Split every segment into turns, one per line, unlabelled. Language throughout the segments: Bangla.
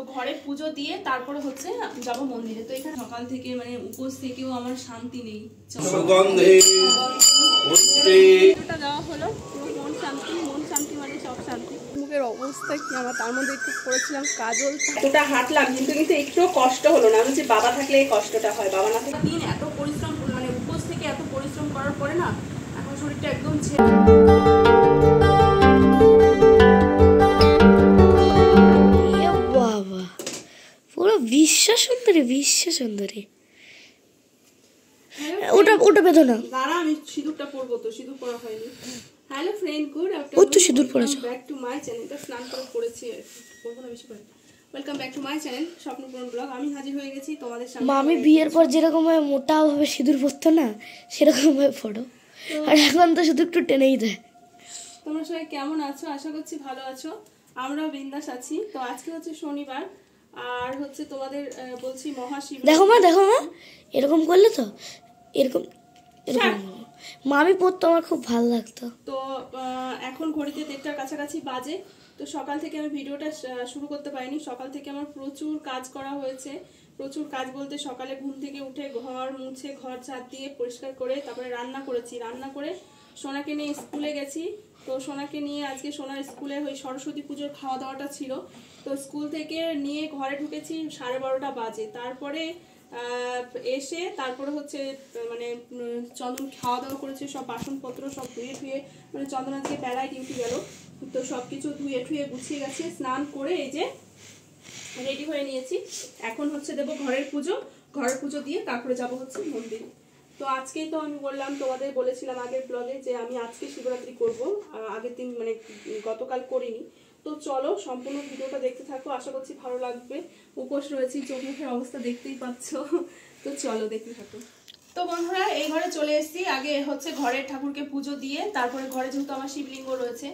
তো ঘরে পুজো দিয়ে তারপরে হচ্ছে যাব মন্দিরে। তো এখানে সকাল থেকে মানে উপোস থেকেও আমার শান্তি নেই। দেওয়া হলো মন শান্তি, মন শান্তি মানে সব শান্তি। মুখের অবস্থা কি আমার, তার মধ্যে একটু করেছিলাম কাজল, এতটা হাঁটলাম কিন্তু একটু কষ্ট হলো না। আমি যে বাবা থাকলে এই কষ্টটা হয়, বাবা না থাকলে দিন এত পরিশ্রম মানে উপোস থেকে এত পরিশ্রম করার পরে না এখন শরীরটা একদম
বাবা পুরো বিশ্ব সুন্দরী, বিশ্ব সুন্দরী। ওটা ওটা বেঁধো না,
দাঁড়া আমি সিঁদুরটা পরবো, তো সিঁদুর পরা হয়নি। Hello friend, good afternoon.
ও তো সিঁদুর পরেছো।
Back to my channel. এটা স্নান করে পড়েছি, বলবো না বেশি করে। Welcome back to my channel Swapnapuran blog. আমি হাজির হয়ে গেছি তোমাদের সামনে।
মামি বিয়ের পর যেরকম ভাবে মোটা ভাবে সিঁদুর পরতো না, সেরকম ভাবে পড়ো। আর এখন তো শুধু একটু টেনেই দেয়।
তোমরা সবাই কেমন আছো? আশা করছি ভালো আছো, আমরাও বিন্দাস আছি। তো আজকে হচ্ছে শনিবার, আর হচ্ছে তোমাদের বলছি মহাশিবরাত্রি।
দেখো মা, দেখো মা, এরকম করলে তো এরকম এরকম মামি পড়তো, আমার খুব ভালো লাগতো।
তো এখন ঘড়িতে 1:30টার কাছাকাছি বাজে। তো সকাল থেকে আমি ভিডিওটা শুরু করতে পারিনি। সকাল থেকে আমার প্রচুর কাজ করা হয়েছে। প্রচুর কাজ বলতে সকালে ঘুম থেকে উঠে ঘর মুছে, ঘর ঝাড় দিয়ে পরিষ্কার করে তারপরে রান্না করেছি। রান্না করে সোনাকে নিয়ে স্কুলে গেছি। তো সোনাকে নিয়ে আজকে সোনার স্কুলে ওই সরস্বতী পুজোর খাওয়া দাওয়াটা ছিল। তো স্কুল থেকে নিয়ে ঘরে ঢুকেছি 12:30টা বাজে। তারপরে এসে তারপরে হচ্ছে মানে চন্দন খাওয়া দাওয়া করেছে, সব বাসনপত্র সব ধুয়ে ধুয়ে, মানে চন্দন আজকে বেলায় ডিউটি গেল, তো সব কিছু ধুয়ে ঠুয়ে গুছিয়ে গেছে। স্নান করে এই যে রেডি হয়ে নিয়েছি। এখন হচ্ছে দেবো ঘরের পুজো। ঘরের পুজো দিয়ে তারপরে যাব হচ্ছে মন্দিরে। তো আজকেই তো আমি বললাম, তোমাদের বলেছিলাম আগের ব্লগে যে আমি আজকে শিবরাত্রি করবো, আগের দিন মানে গতকাল করিনি। তো চলো সম্পূর্ণ ভিডিওটা দেখতে থাকো, আশা করছি ভালো লাগবে। উপোস রয়েছি, চোখ মুখের অবস্থা দেখতেই পাচ্ছ। তো চলো দেখতে থাকো। তো বন্ধুরা এই ঘরে চলে এসেছি। আগে হচ্ছে ঘরের ঠাকুরকে পুজো দিয়ে তারপরে ঘরে যেহেতু আমার শিবলিঙ্গ রয়েছে,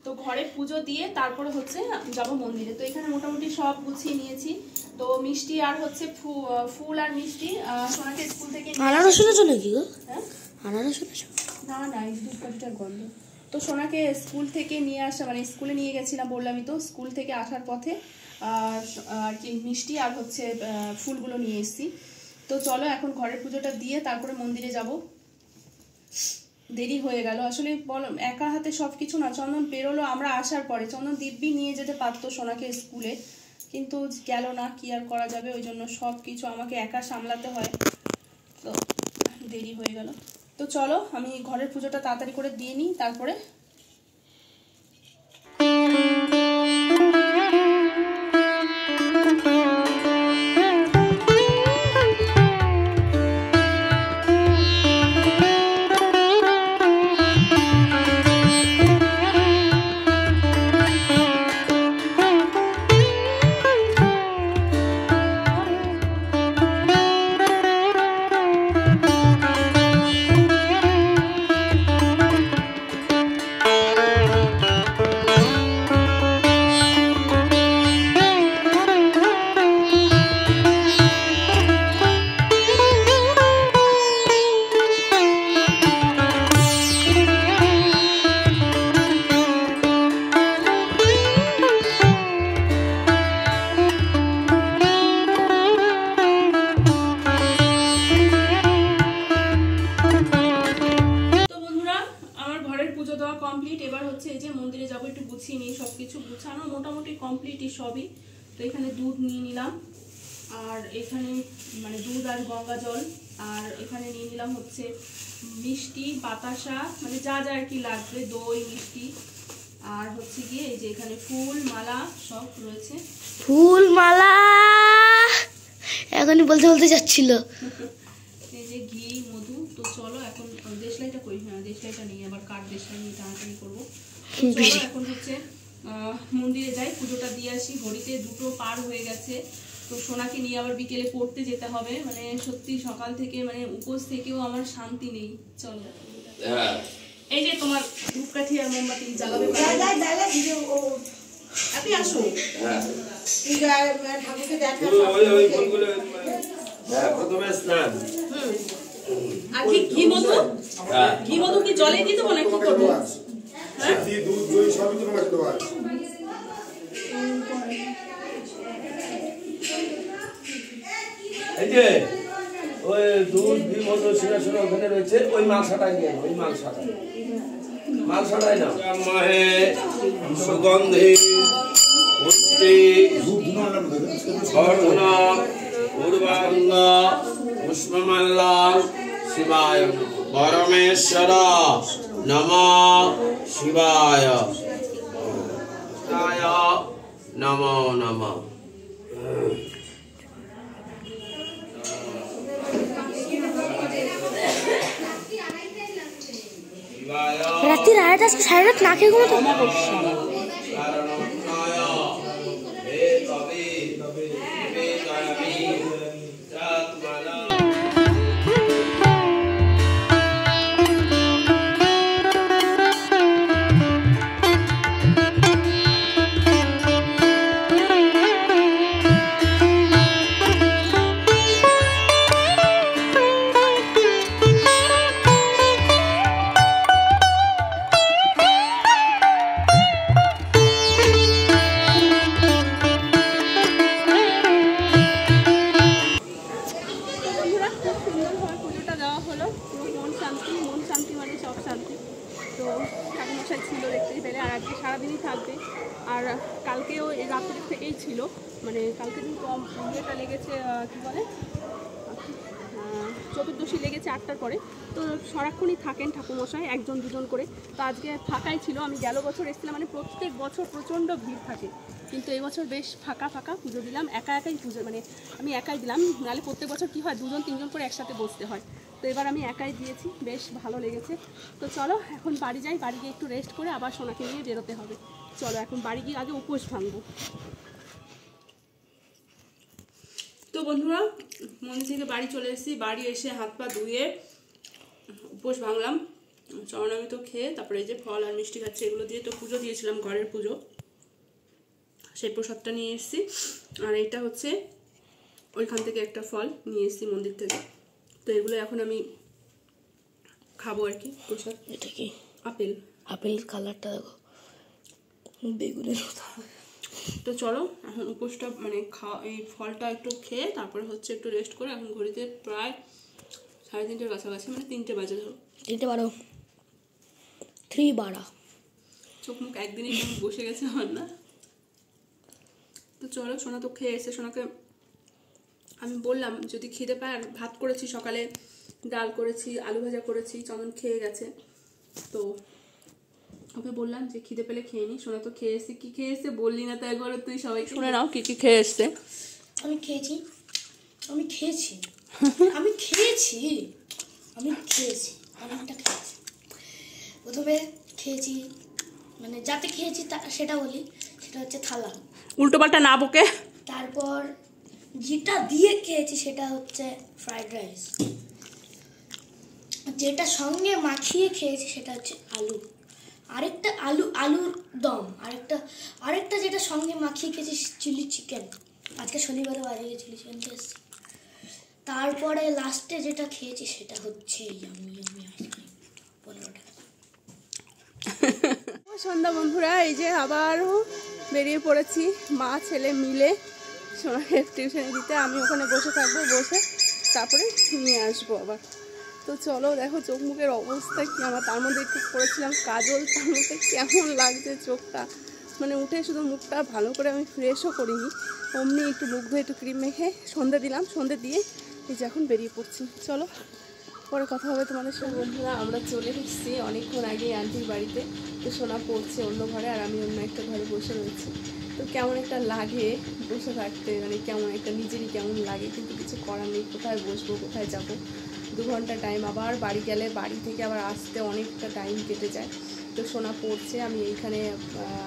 তো ঘরে পুজো দিয়ে তারপরে হচ্ছে যাব মন্দিরে। তো এখানে মোটামুটি সব গুছিয়ে নিয়েছি। তো মিষ্টি আর হচ্ছে ফুল আর মিষ্টি সোনাকে স্কুল থেকে
আনারস এনেছো নাকি গো?
হ্যাঁ
আনারস এনেছো?
না না, এই দুধটার গন্ধ। তো সোনাকে স্কুল থেকে নিয়ে আসা মানে স্কুলে নিয়ে গেছিলাম বললামই তো, স্কুল থেকে আসার পথে আর কি মিষ্টি আর হচ্ছে ফুলগুলো নিয়ে এসেছি। তো চলো এখন ঘরের পুজোটা দিয়ে তারপরে মন্দিরে যাব। দেরি হয়ে গেল আসলে, বলো একা হাতে সব কিছু না। চন্দন বেরোলো আমরা আসার পরে, চন্দন দিব্যি নিয়ে যেতে পারতো সোনাকে স্কুলে, কিন্তু গেল না, কি আর করা যাবে। ওই জন্য সব কিছু আমাকে একা সামলাতে হয়, তো দেরি হয়ে গেল। তো চলো আমি ঘরের পুজোটা তাড়াতাড়ি করে দিয়ে নিই তারপরে। কমপ্লিট। এবার হচ্ছে এই যে মন্দিরে যাবো, একটু গুছিয়ে নিই। সবকিছু গুছানো মোটামুটি কমপ্লিটই সবই। তো এখানে দুধ নিয়ে নিলাম, আর এখানে মানে দুধ আর গঙ্গা জল, আর এখানে নিয়ে নিলাম হচ্ছে মিষ্টি, বাতাসা, মানে যা যা আর কি লাগবে, দই, মিষ্টি, আর হচ্ছে গিয়ে এই যে এখানে ফুল মালা সব রয়েছে।
ফুল মালা এখনই বলতে বলতে যাচ্ছিল।
এই যে ঘি, মধু। তো চলো এখন দেশলাইটা করি। হ্যাঁ দেশলাইটা নেই, আবার কাঠ দেশলাই নিয়ে টানাটানি করবো। চলো এখন হচ্ছে মন্দিরে যাই, পুজোটা দিয়ে আসি। ঘড়িতে 2টো পার হয়ে গেছে। তো সোনাকে নিয়ে আবার বিকেলে পড়তে যেতে হবে। মানে সত্যি সকাল থেকে মানে উপোস থেকেও আমার শান্তি নেই। চলো এই যে তোমার ধূপকাঠি আর মোমবাতি জ্বালাবে। আপনি আসো। আর কি ঘি মধু, ঘি মধু কি জলে দিয়ে দেবো না কি করবো?
এই যে ওই দুধ ঘি মধু সিংহাসন ওখানে রয়েছে, ওই মালসাটাই নিয়ে ওই মালসাটাই না মহে সুগন্ধি পুষ্টি স্বর্ণ পূর্বাঙ্গ পুষ্পমাল্য শিবায় পরমেশ্বর নমঃ শিবায় নমো নমঃ।
রাত্রি 2:30 সাড়ে রাত না খেয়ে ঘুমোতো।
তো ঠাকুরমশাই ছিল দেখতেই পেলে, আর আজকে সারাদিনই থাকবে। আর কালকেও এই রাত্রি থেকেই ছিল, মানে কালকে দিন কম ইয়েটা লেগেছে কী বলে চতুর্দশী লেগেছে 8টার পরে। তো সারাক্ষণই থাকেন ঠাকুরমশাই, একজন দুজন করে। তো আজকে ফাঁকাই ছিল। আমি গেল বছর এসেছিলাম, মানে প্রত্যেক বছর প্রচণ্ড ভিড় থাকে, কিন্তু এই বছর বেশ ফাঁকা ফাঁকা পুজো দিলাম। একাই পুজো, মানে আমি একাই দিলাম। নাহলে প্রত্যেক বছর কী হয় 2জন 3জন করে একসাথে বসতে হয়, তো এবার আমি একাই দিয়েছি, বেশ ভালো লেগেছে। তো চলো এখন বাড়ি যাই, বাড়ি গিয়ে একটু রেস্ট করে আবার সোনাকে নিয়ে বেরোতে হবে। চলো এখন বাড়ি গিয়ে আগে উপোস ভাঙবো। তো বন্ধুরা মন্দির থেকে বাড়ি চলে এসেছি, বাড়ি এসে হাত পা ধুয়ে উপোস ভাঙলাম। চরণামৃত খেয়ে তারপরে এই যে ফল আর মিষ্টি খাচ্ছে, এগুলো দিয়ে তো পুজো দিয়েছিলাম, ঘরের পুজো, সেই প্রসাদটা নিয়ে এসেছি। আর এইটা হচ্ছে ওইখান থেকে একটা ফল নিয়ে এসেছি মন্দির থেকে। তো এগুলো এখন আমি খাবো আর কি প্রসাদ।
এটা কি?
আপেল।
আপেলের কালারটা দেখো, বেগুনের মতো।
তো চলো এখন উপোসটা মানে এই ফলটা একটু খেয়ে তারপরে হচ্ছে একটু রেস্ট করে, এখন ঘড়িতে প্রায় 3:30টার কাছাকাছি, মানে 3টে বাজে ধরো।
3:12 3:12
চোখ মুখ একদিনই কেমন বসে গেছে আমার না। তো চলো, সোনা তো খেয়ে এসে, সোনাকে আমি বললাম যদি খিদে পায়, আর ভাত করেছি সকালে, ডাল করেছি, আলু ভাজা করেছি, চন্দন খেয়ে গেছে। তো ওকে বললাম যে খিদে পেলে খেয়ে নি। সোনা তো খেয়ে এসছে। কি খেয়ে এসছে বললি না তো একবার, তুই সবাই শুনে নাও কি কি খেয়ে এসছে।
আমি খেয়েছি অনেকটা খেয়েছি। প্রথমে খেয়েছি, মানে যাতে খেয়েছি সেটা বলি, সেটা হচ্ছে থালা,
উল্টো পাল্টা না বকে।
তারপর যেটা দিয়ে খেয়েছি সেটা হচ্ছে ফ্রাইড রাইস, যেটা সঙ্গে মাখিয়ে খেয়েছি সেটা হচ্ছে আলুর দম, আরেকটা যেটা সঙ্গে মাখিয়ে খেয়েছি চিলি চিকেন। আজকে শনিবারে বাজারে চিলি চিকেন খেয়েছি। তারপরে লাস্টে যেটা খেয়েছি সেটা হচ্ছে ইয়ামি আইসক্রিম, 15 টাকা।
সন্ধ্যা বন্ধুরা, এই যে আবারও বেরিয়ে পড়েছি মা ছেলে মিলে সোনাকে টিউশনে দিতে। আমি ওখানে বসে থাকবো, বসে তারপরে নিয়ে আসবো আবার। তো চলো দেখো চোখ মুখের অবস্থা কি আমার। তার মধ্যে একটু করেছিলাম কাজল, তার মধ্যে কেমন লাগছে চোখটা, মানে উঠে শুধু মুখটা ভালো করে আমি ফ্রেশও করিনি, অমনি একটু মুখ ধুয়ে একটু ক্রিম মেখে সন্ধ্যা দিলাম। সন্ধ্যা দিয়ে এই যে এখন বেরিয়ে পড়ছি। চলো পরে কথা হবে তোমাদের সঙ্গে। বন্ধুরা আমরা চলে এসেছি অনেকক্ষণ আগে আন্টির বাড়িতে। তো সোনা পড়ছে অন্য ঘরে, আর আমি অন্য একটা ঘরে বসে রয়েছি। তো কেমন একটা লাগে বসে থাকতে, মানে কেমন একটা নিজেরই কেমন লাগে, কিন্তু কিছু করার নেই। কোথায় বসবো, কোথায় যাব, 2 ঘন্টা টাইম, আবার বাড়ি গেলে বাড়ি থেকে আবার আসতে অনেকটা টাইম কেটে যায়। তো সোনা পড়ছে, আমি এইখানে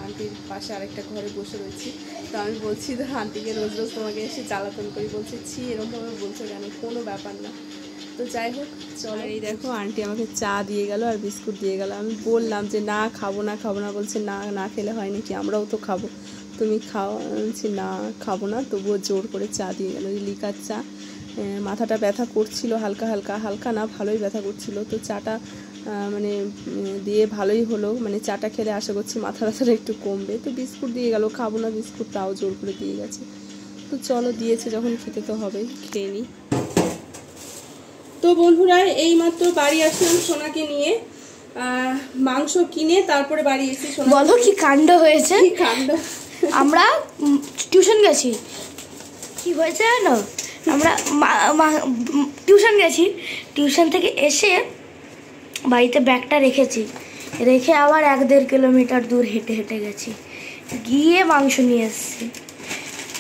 আন্টির পাশে আরেকটা ঘরে বসে রয়েছি। তো আমি বলছি ধর আন্টিকে রোজ রোজ তোমাকে এসে জ্বালাতন করি, বলছে ছি এরকমভাবে বলছো কেন, কোনো ব্যাপার না। তো যাই হোক চলো, এই দেখো আন্টি আমাকে চা দিয়ে গেল আর বিস্কুট দিয়ে গেল। আমি বললাম যে না খাবো না, বলছে না খেলে হয় নাকি, আমরাও তো খাবো, তুমি খাও। বলছি না খাবো না, তবুও জোর করে চা দিয়ে গেল। লিকার চা, মাথাটা ব্যথা করছিল হালকা না, ভালোই ব্যথা করছিল। তো চাটা মানে দিয়ে ভালোই হলো, মানে চাটা খেলে আশা করছি মাথা ব্যথাটা একটু কমবে। তো বিস্কুট দিয়ে গেল, খাবো না বিস্কুট, তাও জোর করে দিয়ে গেছে। তো চলো দিয়েছে যখন খেতে তো হবেই, খেয়ে নিই। তো বন্ধুরা এইমাত্র বাড়ি আসলাম সোনাকে নিয়ে, মাংস কিনে তারপরে বাড়ি এসে সোনা।
বলো কি কাণ্ড হয়েছে।
কি কাণ্ড।
আমরা টিউশন গেছি, কি হয়েছে জানো, আমরা টিউশন গেছি, টিউশন থেকে এসে বাড়িতে ব্যাগটা রেখেছি, রেখে আবার 1-1.5 কিলোমিটার দূর হেঁটে হেঁটে গেছি, গিয়ে মাংস নিয়ে এসেছি।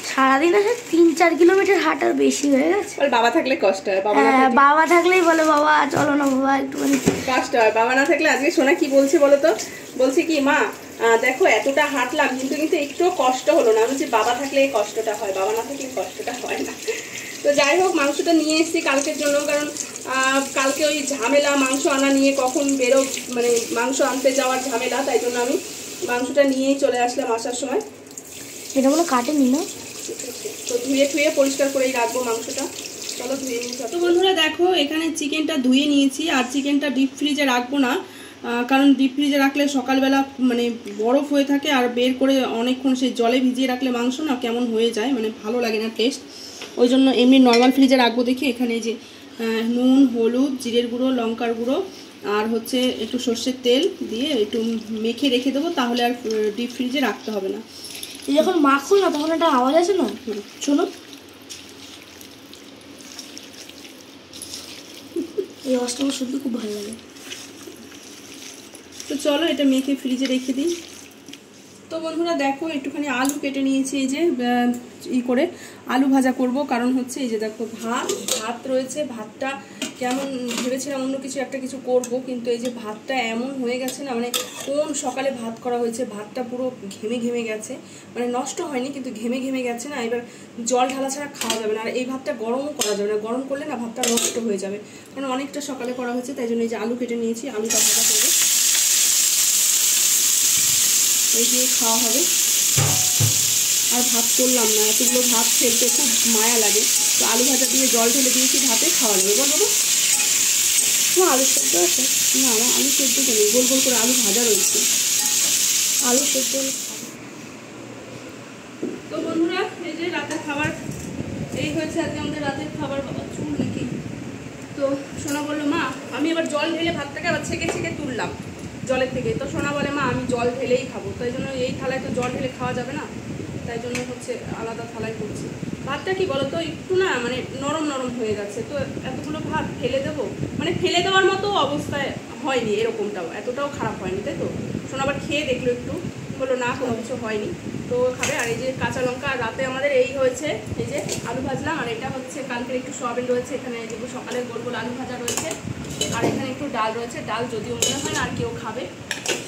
সারাদিন আসে 3-4 কিলোমিটার হাঁটার বেশি হয়ে গেছে।
বাবা থাকলে কষ্ট হয়,
বাবা থাকলেই বলে বাবা চলো না বাবা একটুখানি,
কষ্ট হয়। বাবা না থাকলে আজকে সোনা কি বলছে বলো তো, বলছে কি মা দেখো এতটা হাঁটলাম কিন্তু একটু কষ্ট হলো না। আমি বলছি বাবা থাকলে এই কষ্টটা হয়, বাবা না থাকলে কষ্টটা হয় না। তো যাই হোক মাংসটা নিয়ে এসেছি কালকের জন্য, কারণ কালকে ওই ঝামেলা মাংস আনা নিয়ে, কখন বেরো মানে মাংস আনতে যাওয়ার ঝামেলা, তাই জন্য আমি মাংসটা নিয়েই চলে আসলাম আসার সময়।
এটা মনে কাটেনি না,
তো ধুয়ে ঠুয়ে পরিষ্কার করেই রাখবো মাংসটা। চলো ধুয়ে নিয়ে যাবো। তো বন্ধুরা দেখো এখানে চিকেনটা ধুয়ে নিয়েছি, আর চিকেনটা ডিপ ফ্রিজে রাখবো না, কারণ ডিপ ফ্রিজে রাখলে সকালবেলা মানে বরফ হয়ে থাকে, আর বের করে অনেকক্ষণ সেই জলে ভিজিয়ে রাখলে মাংস না কেমন হয়ে যায়, মানে ভালো লাগে না টেস্ট। ওই জন্য এমনি নর্মাল ফ্রিজে রাখবো। দেখি এখানে যে নুন, হলুদ, জিরের গুঁড়ো, লঙ্কার গুঁড়ো আর হচ্ছে একটু সর্ষের তেল দিয়ে একটু মেখে রেখে দেবো, তাহলে আর ডিপ ফ্রিজে রাখতে হবে না।
যখন মাখো না তখন একটা আওয়াজ আছে না, শোনো, এই আওয়াজটা আমার শুনতে খুব ভালো লাগে।
তো চলো এটা মেখে ফ্রিজে রেখে দিই। তো বন্ধুরা দেখো একটুখানি আলু কেটে নিয়েছি, এই যে করে আলু ভাজা করব, কারণ হচ্ছে এই যে দেখো ভাত রয়েছে। ভাতটা কেমন ভেবেছিলাম অন্য কিছু একটা কিছু করব, কিন্তু এই যে ভাতটা এমন হয়ে গেছে না, মানে কোন সকালে ভাত করা হয়েছে, ভাতটা পুরো ঘেমে ঘেমে গেছে, মানে নষ্ট হয়নি কিন্তু ঘেমে ঘেমে গেছে না। এবার জল ঢালা ছাড়া খাওয়া যাবে না, আর এই ভাতটা গরমও করা যাবে না, গরম করলে না ভাতটা নষ্ট হয়ে যাবে, কারণ অনেকটা সকালে করা হয়েছে। তাই জন্য এই যে আলু কেটে নিয়েছি, আলুটা ভাজা করবো, এই দিয়ে খাওয়া হবে। আর ভাত করলাম না, এতগুলো ভাত ফেলতে খুব মায়া লাগে, তো আলু ভাজা দিয়ে জল ঢেলে দিয়েছি, ভাতে খাওয়া যাবে। বলবো
না আলু সেদ্ধ আছে,
না না আলু সেদ্ধ তো নেই, গোল গোল করে আলু ভাজা রয়েছে,
আলু সেদ্ধ।
তো বন্ধুরা এই যে রাতের খাবার এই হয়েছে আজকে আমাদের রাতের খাবার। বাবা চুল নাকি। তো সোনা বললো মা, আমি এবার জল ঢেলে ভাতটাকে আবার ছেঁকে ছেঁকে তুললাম জলের থেকে, তো সোনা বলে মা আমি জল ঢেলেই খাবো, তাই জন্য এই থালায় তো জল ঢেলে খাওয়া যাবে না, তাই জন্য হচ্ছে আলাদা থালায় করছি। ভাতটা কি বলো তো একটু না মানে নরম নরম হয়ে গেছে, তো এতগুলো ভাত ফেলে দেবো, মানে ফেলে দেওয়ার মতো অবস্থায় হয়নি, এরকমটাও এতটাও খারাপ হয়নি, তাই তো। শোনা আবার খেয়ে দেখলো একটু, বললো না কোনো কিছু হয়নি, তো খাবে। আর এই যে কাঁচা লঙ্কা, রাতে আমাদের এই হয়েছে, এই যে আলু ভাজলাম, আর এটা হচ্ছে কালকের একটু সয়াবিন রয়েছে, এখানে যে সকালের গোল গোল আলু ভাজা রয়েছে, আর এখানে একটু ডাল রয়েছে, ডাল যদিও মনে হয় না আর কেউ খাবে।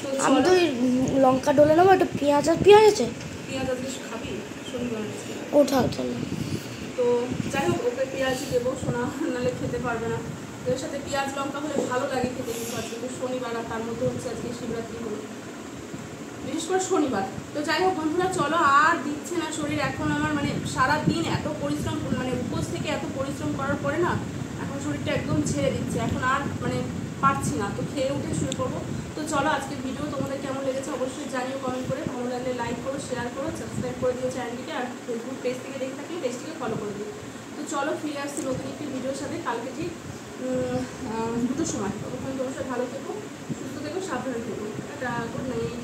তো
আমি তো লঙ্কা ডলে নেবো, একটা পেঁয়াজ আছে, পেঁয়াজ
আজকে খাবি শনিবার
ওঠা চলো।
তো যাই হোক ওকে পেঁয়াজই দেবো, সোনা নাহলে খেতে পারবে না, তো এর সাথে পেঁয়াজ লঙ্কা হলে ভালো লাগে খেতে, কিন্তু শনিবার আর তার মধ্যে হচ্ছে আজকে শিবরাত্রি হলো, বিশেষ করে শনিবার। তো যাই হোক বন্ধুরা চলো, আর দিচ্ছে না শরীর এখন আমার, মানে সারাদিন এত পরিশ্রম, মানে উপোস থেকে এত পরিশ্রম করার পরে না এখন শরীরটা একদম ছেড়ে দিচ্ছে, এখন আর মানে পারছি না, তো খেয়ে উঠে শুরু করবো। তো চলো আজকের ভিডিও তোমাদের কেমন লেগেছে অবশ্যই জানিও কমেন্ট করে, ভালো লাগলে লাইক করো, শেয়ার করো, সাবস্ক্রাইব করে দিও চ্যানেলটিকে, আর ফেসবুক পেজ থেকে দেখে থাকলে পেজটিকে ফলো করে দিও। তো চলো ফিরে আসছি নতুন একটি ভিডিওর সাথে কালকে ঠিক 2টোর সময়। ততক্ষণ তোমার সাথে ভালো থেকো, সুস্থ থেকো, সাবধানে থেকো। Good night.